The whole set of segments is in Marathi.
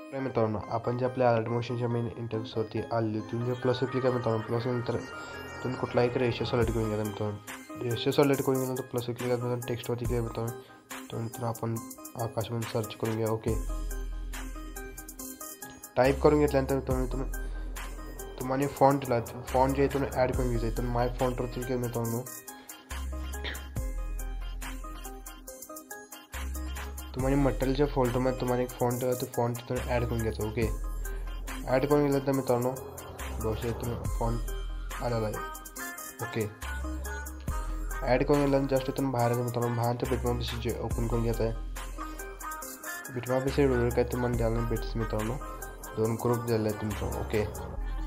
तर मित्रांनो आपण जे आपल्या आर्ट मोशनच्या मेन इंटरफेसवरती आले तुम्ही जे प्लस क्लिक करा मित्रांनो प्लस नंतर तुम्ही कुठलाही एक रेशो सॉलिड करून घ्या मित्रांनो रेशो सॉलिड करून घेतल्यानंतर प्लस क्लिक करा टेक्स्टवरती क्लिक मित्रांनो नंतर आपण आकाशमध्ये सर्च करून घ्या ओके टाईप करून घेतल्यानंतर तुम्हाला फॉन्ट दिला फॉन्ट जे तुम्ही ॲड करून घ्यायचं तर माय फॉन्टवरती क्लिक मित्रांनो तुम्हाला मटेरियलच्या फोल्डरमध्ये तुम्हाला एक फॉन्ट ते फॉन्ट तुम्ही ॲड करून घ्यायचं ओके ॲड करून घेतल्यानंतर मित्रांनो दोषे तुम्ही फॉन्ट आलेला आहे ओके ॲड करून घेतल्यानंतर जस्ट तुम्ही बाहेर मित्रांनो बाहेरचं बिटमॅप जे ओपन करून घ्यायचं आहे बिटमॅप वेगवेगळे काय तुम्हाला द्यायला भेटते मित्रांनो 2 ग्रुप दिले आहेत तुमचं ओके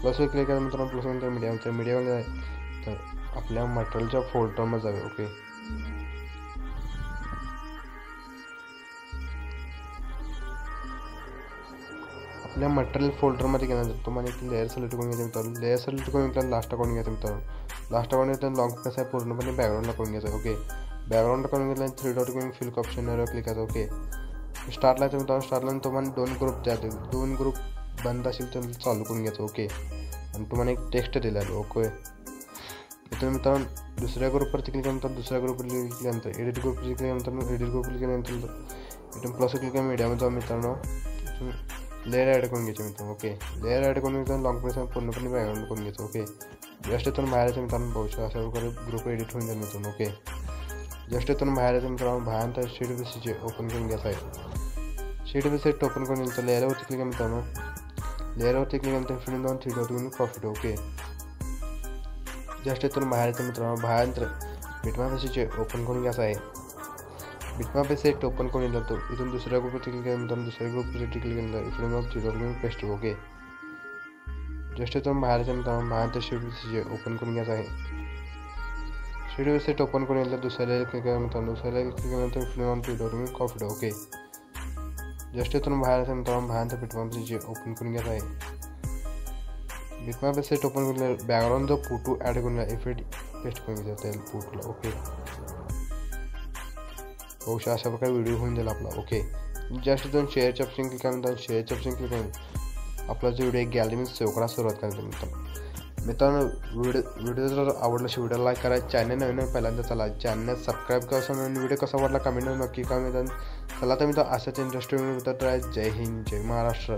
प्लसवर क्लिक करा मित्रांनो प्लस नंतर मीडियामध्ये आहे तर आपल्या मटेरियलच्या फोल्डरमध्ये जावे ओके आपल्या मटेरियल फोल्डरमध्ये गेल्यानंतर तुम्हाला एक लेअर सिलेक्ट करून घ्यायचं मित्रांनो लेअर सिलेक्ट करून घेतल्यानंतर लास्ट करून घ्यायचं मित्रांनो लास्ट करून घेतल्यानंतर लॉंग कसं आहे पूर्णपणे बॅकग्राऊंडला करून घ्यायचं ओके बॅकग्राऊंडला करून घेतल्यानंतर 3 डॉट करून फिल ऑप्शनवर क्लिक करायचं ओके स्टार्टला मित्रांनो स्टार्टला तुम्हाला 2 ग्रुप द्यायचे 2 ग्रुप बंद असेल तर चालू करून घ्यायचं ओके आणि तुम्हाला एक टेक्स्ट दिला ओके तर मित्रांनो दुसऱ्या ग्रुपवरती क्लिक केल्यानंतर दुसऱ्या ग्रुपवर क्लिक केल्यानंतर एडिट ग्रुपवर क्लिक केल्यानंतर एडिट ग्रुपवर क्लिक केल्यानंतर इथून प्लस क्लिक करून मीडियामध्ये जाऊन मित्रांनो लेअर ॲड करून घ्यायचे मित्रांनो ओके लेअर ॲड करून घेतल्यानंतर लॉंग प्रेस पूर्णपणे बॅकग्राऊंड करून घ्यायचं ओके जस्ट इथून बाहेरचं मित्रांनो पाहू शकता अशा प्रकारे ग्रुप एडिट होऊन जाईल मित्रांनो ओके जस्ट इथून बाहेरचं मित्रांनो बाहेर शीट बेसिसचे ओपन करून घ्यायचं आहे शीट बेसिस ओपन करून घ्यायचं लेअरवरती क्लिक मित्रांनो लेअरवरती क्लिक केल्यानंतर फिरून जाऊन 3 डॉट करून प्रॉफिट ओके जस्ट इथून बाहेरचं मित्रांनो बाहेर बिटमॅप बेसिसचे ओपन करून घ्यायचं आहे बिटमॅप बेसिस ओपन करून जातो इथून दुसऱ्या ग्रुपवरती क्लिक केल्यानंतर दुसऱ्या ग्रुपवरती क्लिक केल्यानंतर इथून जाऊन 3 डॉट करून पेस्ट ओके जस्ट इथून बाहेरचं मित्रांनो बाहेरचं शीट बेसिसचे ओपन करून घ्यायचं आहे शीट बेसिस ओपन करून घेतलं दुसऱ्याला क्लिक केल्यानंतर मित्रांनो दुसऱ्याला क्लिक केल्यानंतर इथून जाऊन 3 डॉट करून प्रॉफिट ओके जस्ट इथून बाहेरचं मित्रांनो बाहेरचं बिटमॅप बेसिस ओपन करून घ्यायचं आहे बिटमॅप बेसिस ओपन करून बॅकग्राऊंड जो फोटो ॲड करून इफेक्ट पेस्ट करून घ्यायचा त्या फोटोला ओके बहुशा अशा प्रकारे व्हिडिओ होऊन जाईल आपला ओके जस्ट इथून शेअरच्या ऑप्शन क्लिक केल्यानंतर शेअरच्या ऑप्शन क्लिक करून आपला जो व्हिडिओ गॅलरीमध्ये सेव्ह करायला सुरुवात करायचं मित्रांनो व्हिडिओ जर आवडला व्हिडिओ लाईक करा चॅनल नवीन पहिल्यांदा चला चॅनल सबस्क्राईब करा व्हिडिओ कसा वाटला कमेंट नक्की कमेंट चला तर मित्रांनो अशाच इंटरेस्टिंग होतं जय हिंद जय महाराष्ट्र